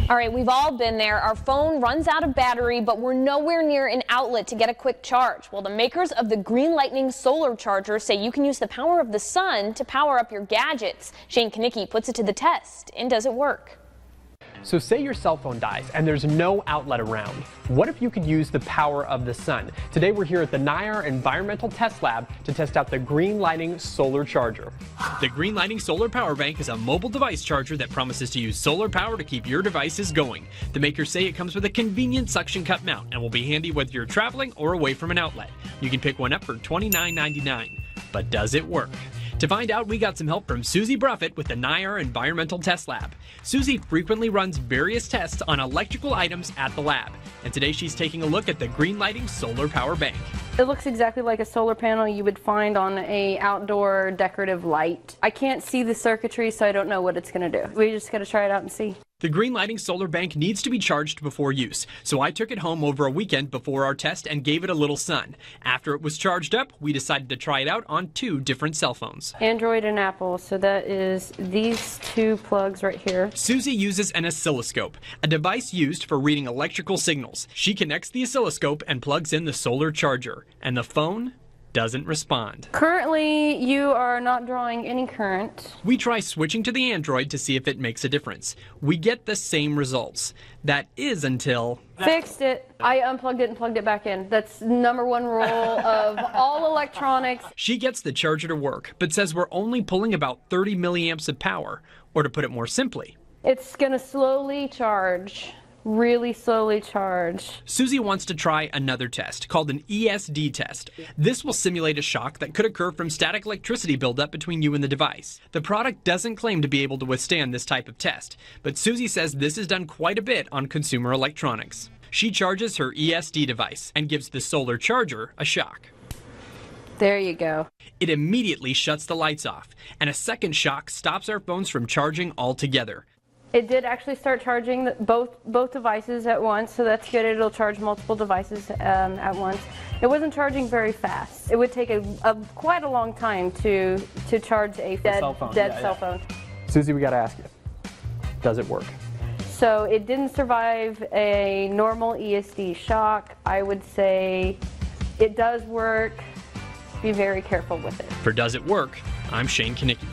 All right, we've all been there. Our phone runs out of battery, but we're nowhere near an outlet to get a quick charge. Well, the makers of the Green Lightning solar charger say you can use the power of the sun to power up your gadgets. Shane Kanicki puts it to the test. And does it work? So say your cell phone dies and there's no outlet around. What if you could use the power of the sun? Today we're here at the NIAR Environmental Test Lab to test out the Green Lightning solar charger. The Green Lightning Solar Power Bank is a mobile device charger that promises to use solar power to keep your devices going. The makers say it comes with a convenient suction cup mount and will be handy whether you're traveling or away from an outlet. You can pick one up for $29.99. But does it work? To find out, we got some help from Susie Bruffett with the NIAR Environmental Test Lab. Susie frequently runs various tests on electrical items at the lab, and today she's taking a look at the Green Lighting Solar Power Bank. It looks exactly like a solar panel you would find on a outdoor decorative light. I can't see the circuitry, so I don't know what it's going to do. We just got to try it out and see. The Green Lighting Solar Bank needs to be charged before use, so I took it home over a weekend before our test and gave it a little sun. After it was charged up, we decided to try it out on 2 different cell phones. Android and Apple, so that is these 2 plugs right here. Susie uses an oscilloscope, a device used for reading electrical signals. She connects the oscilloscope and plugs in the solar charger, and the phone doesn't respond. Currently, you are not drawing any current. We try switching to the Android to see if it makes a difference. We get the same results. That is until... Fixed it. I unplugged it and plugged it back in. That's #1 rule of all electronics. She gets the charger to work, but says we're only pulling about 30 milliamps of power. Or to put it more simply, it's going to slowly charge. Really slowly charge. Susie wants to try another test called an ESD test. This will simulate a shock that could occur from static electricity buildup between you and the device. The product doesn't claim to be able to withstand this type of test, but Susie says this is done quite a bit on consumer electronics. She charges her ESD device and gives the solar charger a shock. There you go. It immediately shuts the lights off, and a second shock stops our phones from charging altogether. It did actually start charging both devices at once, so that's good. It'll charge multiple devices at once. It wasn't charging very fast. It would take quite a long time to charge a dead cell phone. Susie, we got to ask you, does it work? So it didn't survive a normal ESD shock. I would say it does work. Be very careful with it. For Does It Work, I'm Shane Kanicki.